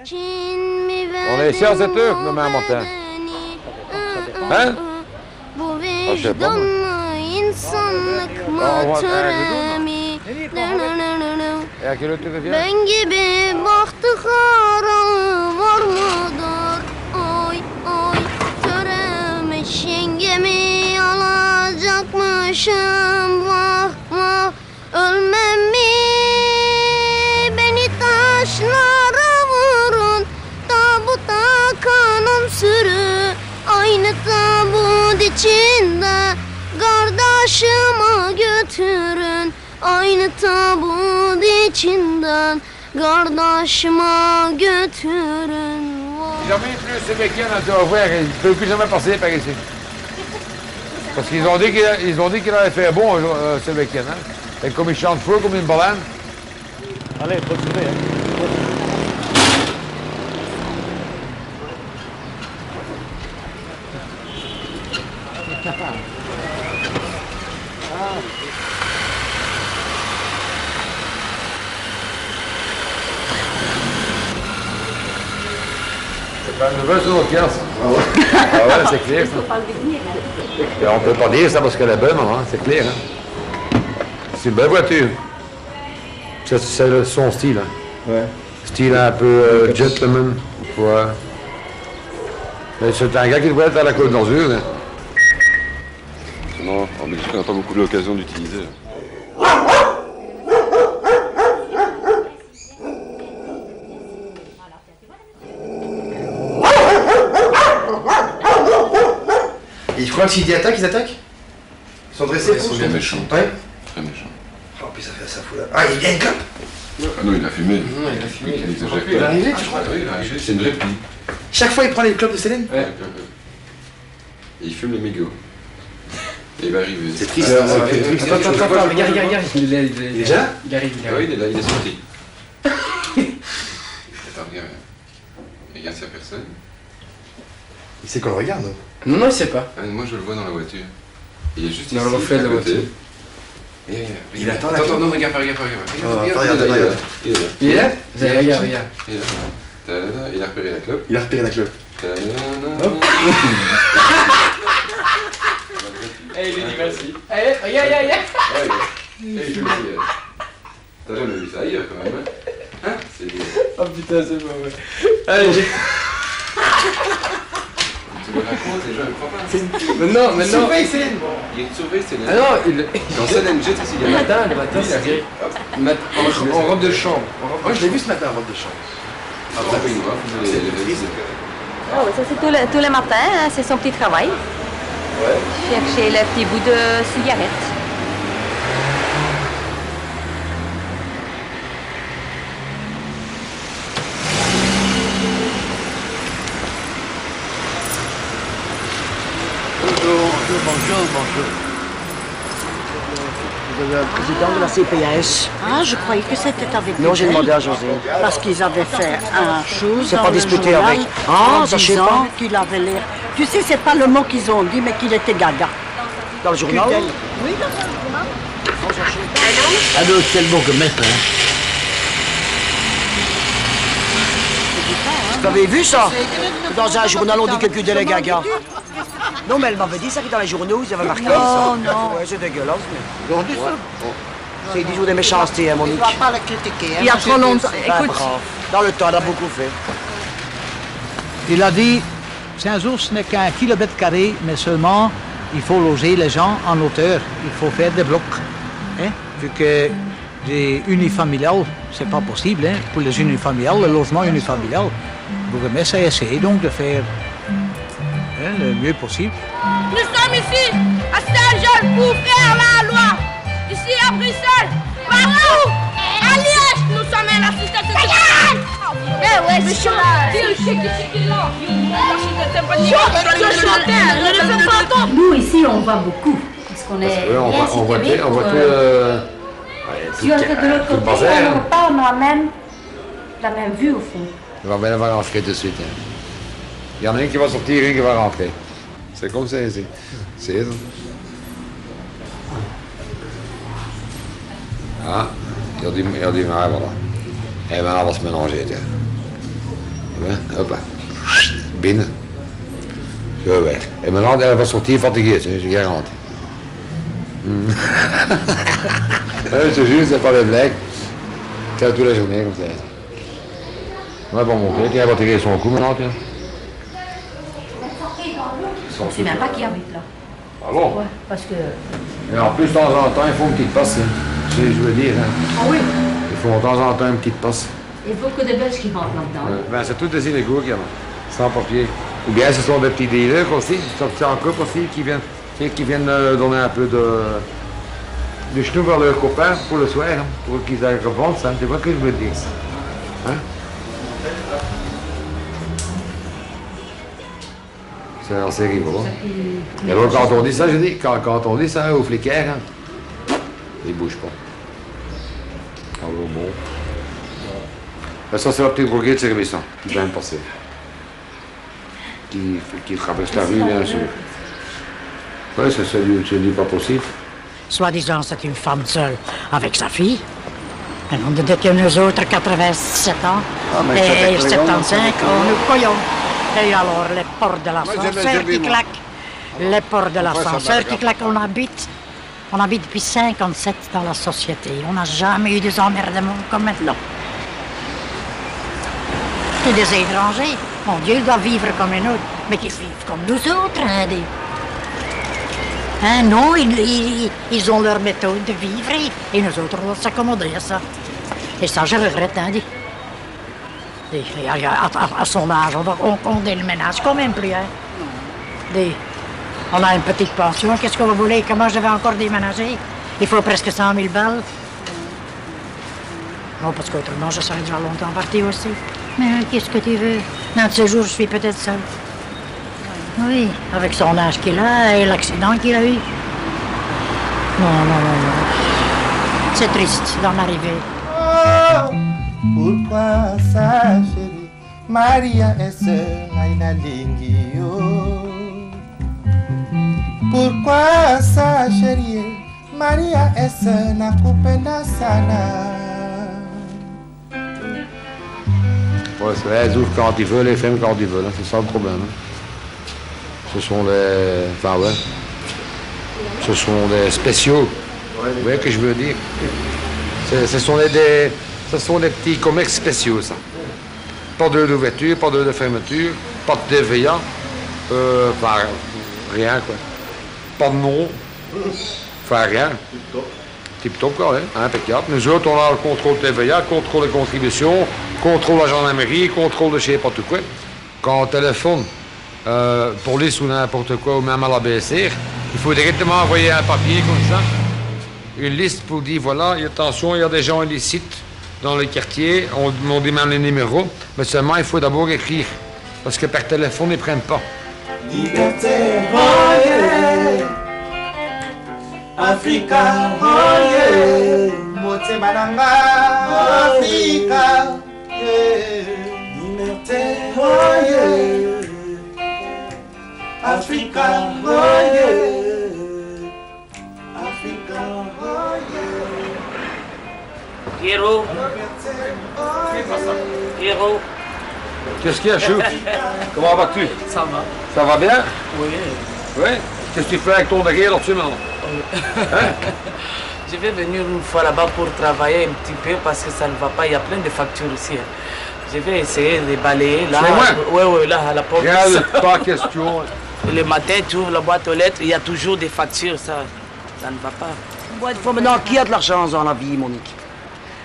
On est ici à 7 heures, le même matin. Hein? Ah, je sais pas, moi. Et à quelle heure tu reviens? Ben gibi bahtiyara var mıdır? Oy oy töremiş yengemi alacakmışım. Vah vah ölmem mi? Beni taşlara vurun. Tabuta kanım sürü. Aynı tabut içinde kardeşimi götürün. Aynı tabut içinden kardeşime götürün. Jamais plus ce week-end à Dover, il ne peut plus jamais passer par ici. Parce qu'ils ont dit qu'il allait faire bon ce week-end. Hein? Et comme il chante fou comme une baleine. Allez, bonne journée. Hein. C'est pas une nouvelle sur notre casse. Ah ouais, ah ouais c'est clair. Ça. Et on peut pas dire ça parce qu'elle est bonne, hein? C'est clair. Hein? C'est une belle voiture. C'est son style. Hein? Ouais. Style un peu gentleman. Ouais. Mais c'est un gars qui devrait être à la Côte d'Azur. Hein? Non, en Belgique, on n'a pas beaucoup l'occasion d'utiliser. Et je crois que s'ils attaquent, ils attaquent. Ils sont dressés. Ils sont bien méchants. Ouais. Très méchants. Oh, puis ça fait ça fout là. Ah, il y a une clope. Ah non, il a fumé. Non, il a fumé. Il exagère Il est pas. arrivé, tu crois? Oui, il est arrivé. C'est une vraie pluie. Chaque fois, il prend les clopes de Céline. Ouais. Et il fume les mégots. Et il va arriver. C'est triste. Attends, regarde. Il est déjà là? Il arrive. Ah oui, il est là, il est sorti. Attends, regarde. Regarde s'il n'y a personne. Il sait qu'on le regarde. Non, il sait pas. Ah, moi, je le vois dans la voiture. Il est juste Dans ici. le reflet de la à côté. voiture. Il attend la Attends, clope. non, regarde pas. Regarde, regarde. Il est là. Il est là? Regarde. Il est là. Tadada, il a repéré la clope. Il a repéré la clope. Tadada. Eh, il lui dit merci. Allez, regarde. Ouais, et il fume aussi. T'as jamais vu ça ailleurs quand même, hein? C'est... Oh putain, c'est pas vrai. Allez, Tu me racontes, les gens ne croient pas. Maintenant. Surveille Céline. Il surveille, c'est Ah non, il. Dans scène, elle jette aussi. Le matin, c'est gris. En robe de chambre. Moi, je l'ai vu ce matin en robe de chambre. Après, il voit, vous allez les Ah oui, ça c'est tous les matins, hein, c'est son petit travail. Ouais. Chercher le petit bout de cigarette. Bonjour. Vous avez un président de la CPS. Ah, je croyais que c'était avec Non, j'ai elle, demandé à José. Parce qu'ils avaient fait un chose C'est dans pas le disputé journal avec. Ah, en ça, je sais disant pas. qu'il avait l'air... Tu sais, c'est pas le mot qu'ils ont dit, mais qu'il était gaga. Dans le journal? Oui, dans le journal. Ah non, quel bon que mettre, hein? Vous avez vu ça? Dans un journal, on dit que Cudel est gaga. Non, mais elle m'avait dit ça, que dans les journaux, ils avaient marqué ça. Non. Ouais, c'est dégueulasse, mais... On dit ça. C'est des jours de méchanceté, hein, Il Monique. ne va pas le critiquer. Hein, Il y a trop longtemps. Ah, Écoute, brave. Dans le temps, elle a beaucoup fait. Il a dit, Saint-Ours ce n'est qu'un kilomètre carré, mais seulement il faut loger les gens en hauteur. Il faut faire des blocs. Hein? Vu que les unifamiliales, c'est pas possible. Hein? Pour les unifamiliales, le logement unifamilial, le bourgmestre a essayé donc de faire le mieux possible. Nous sommes ici, à Saint-Jean, pour faire la loi. Ici à Bruxelles, partout. À Liège, nous sommes un assistant de Eh ouais, c'est chaud. Dis le chèque ici qui est là. nous ici on voit beaucoup. Parce qu'on est Oui, on voit bien tout. Si on était de l'autre côté, on n'aurait pas la même vue au fond. Il va bien rentrer tout de suite. Hein. Il y en a un qui va sortir, un qui va rentrer. C'est comme ça ici. C'est ça. Ah, il y a du mal, voilà. Et maintenant, on va se mélanger, tiens. Hop là. Binnen. Zo weg. En mijn hand va sortir fatigué, je garantie. Je te jure, c'est pas des blagues. C'est toute la journée comme ça. Ouais, bon, mon père, il va tirer son coup maintenant, tiens. On ne sait même pas qui habite là. Ah bon? Ouais, parce que... Et en plus, de temps en temps, il faut une petite passe. Hein. Je veux dire. Hein. Ah oui? Il faut de temps en temps une petite passe. Il faut que des Belges qui rentrent là-dedans. Ben, c'est tous des illégaux qui en ont, sans papier. Ou bien ce sont des petits dealers aussi, sortis en couple aussi, qui viennent donner un peu de chenoux à leurs copains pour le soir, hein, pour qu'ils aillent revendre ça. Tu vois ce que je veux dire? Hein? C'est assez rigolo. Et alors, quand on dit ça, je dis, quand on dit ça aux fliquaires, hein, ils ne bougent pas. Alors bon. Ben, ça, c'est la petite droguée de service hein, qui vient de passer. Qui traverse la rue, bien sûr. Oui, c'est du pas possible. Soi-disant, c'est une femme seule avec sa fille. Et on était nous autres 87 ans. Et 75, on nous cognons. Et alors, les portes de l'ascenseur qui claquent. Les portes de l'ascenseur qui claquent, on habite depuis 57 dans la société. On n'a jamais eu des emmerdements comme maintenant. C'est des étrangers. Mon Dieu, ils doivent vivre comme les nôtres. Mais qu'ils vivent comme nous autres, hein, Hein, non, ils ont leur méthode de vivre et nous autres, on doit s'accommoder à ça. Et ça, je regrette, hein, à son âge, on est le ménage quand même plus, hein. On a une petite pension, qu'est-ce que vous voulez? Comment je vais encore déménager? Il faut presque 100 000 balles. Non, parce qu'autrement, je serais déjà longtemps parti aussi. Mais qu'est-ce que tu veux? Un de ces jours, je suis peut-être seule. Oui, avec son âge qu'il a et l'accident qu'il a eu. Non. C'est triste d'en arriver. Oh, pourquoi ça, chérie? Maria est seule, Aina Lingio. Pourquoi ça, chérie? Maria est seule, Nakupenda Sana. Ouais, c'est vrai, ils ouvrent quand ils veulent, les ferment quand ils veulent, hein. C'est ça le problème. Hein. Ce sont des... Enfin, ouais. Ce sont des spéciaux. Vous voyez ce que je veux dire? Ce sont des petits commerces spéciaux, ça. Pas d'ouverture, pas de fermeture, pas de TVA. Enfin, rien, quoi. Pas de nom. Enfin, rien. Tip-top, quoi, hein, impeccable. Nous autres, on a le contrôle TVA, contrôle de contribution, contrôle de la gendarmerie, contrôle de je sais pas tout quoi. Quand on téléphone, police ou n'importe quoi, ou même à la BSR, il faut directement envoyer un papier comme ça, une liste pour dire, voilà, attention, il y a des gens illicites dans les quartiers, on dit même les numéros, mais seulement il faut d'abord écrire, parce que par téléphone, ils ne prennent pas. Liberté, oh yeah. Africa, oh yeah. Motema nanga, Africa, yeah. Liberté, oh yeah. Africa, oh yeah. Africa, oh yeah. Pierrot. Pierrot. Qu'est-ce qu'il y a, Chou? Comment vas-tu? Ça va. Ça va bien? Oui. Oui? Qu'est-ce que tu fais avec ton derrière là-dessus maintenant? Hein? Je vais venir une fois là-bas pour travailler un petit peu parce que ça ne va pas. Il y a plein de factures ici. Je vais essayer de balayer là. Oui, là, à la porte. Regarde, pas question. Le matin, tu ouvres la boîte aux lettres, il y a toujours des factures, ça ne va pas. Il faut maintenant qui a de la chance dans la vie, Monique?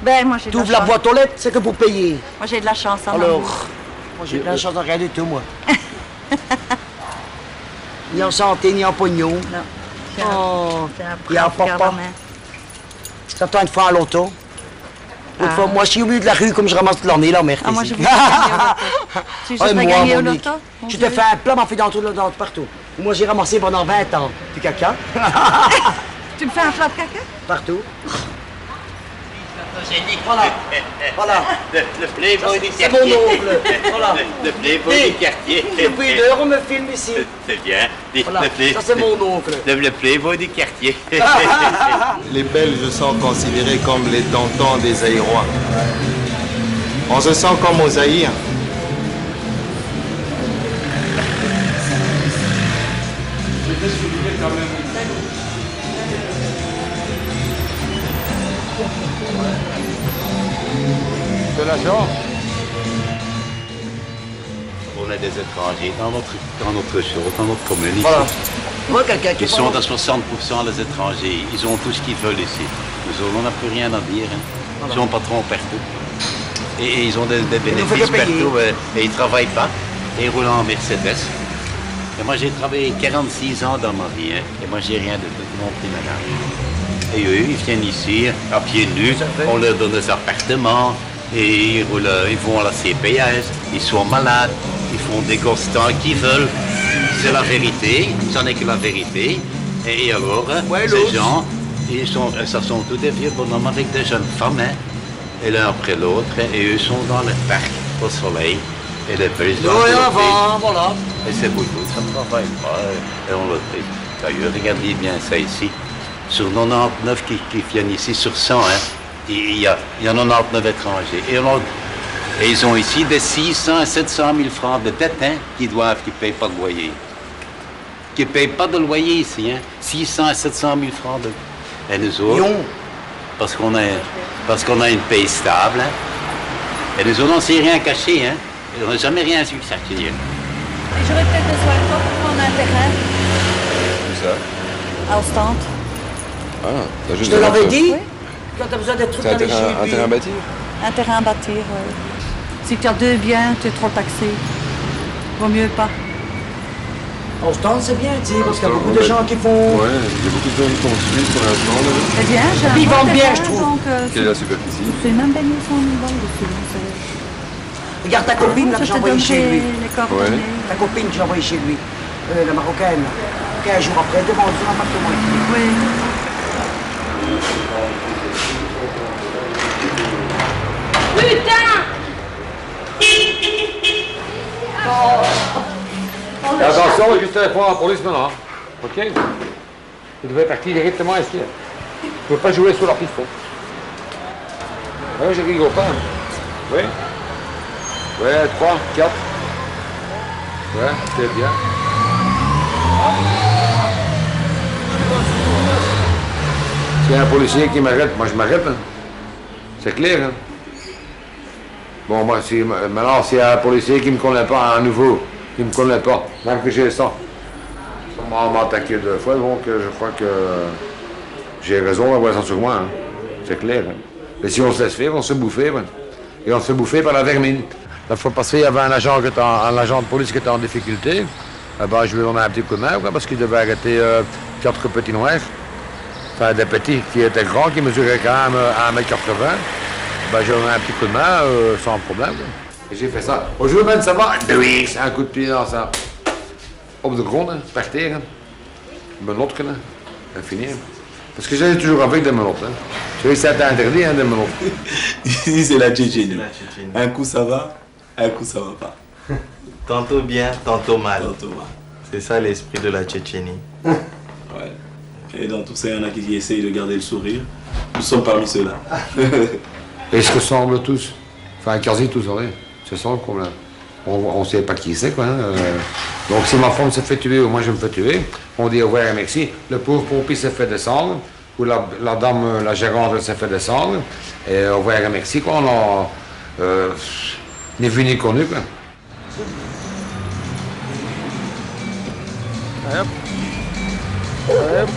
Ben, moi, j'ai de la Tu ouvres la boîte aux lettres, c'est que pour payer. Moi, j'ai de la chance en Alors, amour. moi, j'ai de la chance en rien du tout, moi. Ni en santé, ni en pognon. Non. Oh, C'est un il y a un prince papa. Gardner. Ça t'a une fois à l'auto. Une fois, moi, je suis au milieu de la rue comme je ramasse toute l'année, la merde. Ah, moi, ici. je voudrais gagner au loto. Tu Ouais, veux moi, gagner au Monique, loto? je te fais un plat, m'en fais dans tout partout. Moi, j'ai ramassé pendant 20 ans du caca. Tu me fais un plat de caca? Partout. J'ai dit Voilà. Le playboy du C'est mon quartier. oncle. Voilà. Le playboy du quartier. Depuis 2 heures, on me filme ici. C'est bien. Voilà. Ça, c'est mon oncle. Le playboy du quartier. Les Belges sont considérés comme les tontons des Zaïrois. On se sent comme aux Zaïrs. voudrais souligner quand même De l'argent. On est des étrangers dans notre chose, dans notre commune. Voilà. Moi, quelqu'un qui Ils sont à 60% les étrangers. Ils ont tout ce qu'ils veulent ici. Nous, on n'a plus rien à dire. Hein. Ils sont patrons partout. Et ils ont des bénéfices partout. Et ils ne travaillent pas. Et ils roulent en Mercedes. Et moi, j'ai travaillé 46 ans dans ma vie. Hein. Et moi, j'ai rien de mon petit ménage. Et eux, ils viennent ici, à pieds nus. On leur donne des appartements. Et ils vont à la CPS. Ils sont malades. Ils font des gosses tant qu'ils veulent. C'est la vérité, ça n'est que la vérité. Et alors, ces gens, ça sont tous des vieux bonhommes avec des jeunes femmes, hein, et l'un après l'autre, et eux sont dans le parc, au soleil, et les belles voilà. Et c'est beaucoup, ça ne travaille pas, et on le fait. D'ailleurs, regardez bien ça ici. Sur 99 qui viennent ici, sur 100, hein, il y a 99 étrangers. Et ils ont ici des 600 à 700 000 francs de dette, hein, qui ne payent pas de loyer. Qui ne payent pas de loyer ici, hein. 600 à 700 000 francs de... Et nous autres, parce qu'on a une paye stable, hein. Et nous autres, on ne s'est rien caché, hein. Et on n'a jamais rien su ça. J'aurais peut-être besoin de toi pour prendre un terrain. Où ça? À Ostende. Ah, t'as juste Je te l'avais dit. Oui. Quand t'as besoin d'être trucs C'est un terrain à bâtir? Un terrain à bâtir, oui. Si tu as 2 biens, tu es trop taxé. Vaut mieux pas. Ostende, c'est bien, tu sais, parce qu'il y a beaucoup de gens qui font... Ouais, il y a beaucoup de gens qui construisent pour l'instant. Eh bien, j'ai un Ils bon vendent bien, terrain, je trouve. donc, Quelle est la superficie? c'est même baigné 100 000 balles dessus. Regarde ta copine, là, que j'ai envoyée chez lui. Les coordonnées. Ta copine que j'ai envoyée chez lui. La Marocaine. 15 jours après, elle demande son appartement ici. Oui. Putain! Et attention, juste téléphone à la police maintenant. OK? Vous devez partir directement ici. Vous ne pouvez pas jouer sur la piste. Oui, je rigole pas. Oui? Oui, 3, 4. Ouais, c'est bien. S'il y a un policier qui m'arrête, moi je m'arrête. Hein. C'est clair. Hein. Bon, moi, maintenant, s'il y a un policier qui ne me connaît pas, un nouveau, qui ne me connaît pas, même que j'ai ça, on m'a attaqué 2 fois, donc je crois que j'ai raison d'avoir ça sur moi. Hein. C'est clair. Hein. Mais si on se laisse faire, on se fait bouffer. Ouais. Et on se fait bouffer par la vermine. La fois passée, il y avait un agent de police qui était en difficulté. Ben, je lui ai donné un petit coup de main, quoi, parce qu'il devait arrêter 4 petits noirs. Enfin, des petits qui étaient grands, qui mesuraient quand même 1,80 m. Ben, j'ai donné un petit coup de main sans problème. Quoi. Et j'ai fait ça. Bonjour, Ben, ça va? Oui, c'est un coup de pied dans ça. Op de grond, hein, par terre. Hein. Menottes, hein. Et finir. Parce que j'ai toujours avec des menottes. Hein. Tu sais, c'est interdit, hein, des menottes. Ici, c'est la Tchétchénie. Un coup, ça va, un coup, ça va pas. Tantôt bien, tantôt mal. Tantôt mal. C'est ça l'esprit de la Tchétchénie. Ouais. Et dans tout ça, il y en a qui essayent de garder le sourire. Nous sommes parmi ceux-là. Et ils se ressemblent tous. Enfin, quasi tous, oui. C'est ça le problème. On ne sait pas qui c'est, quoi. Hein. Donc, si ma femme se fait tuer ou moi je me fais tuer, on dit au revoir et merci. Le pauvre pompier se fait descendre, ou la dame, la gérante, elle se fait descendre. Et au revoir et merci, quoi. On a ni vu ni connu, quoi. Hop. Hop.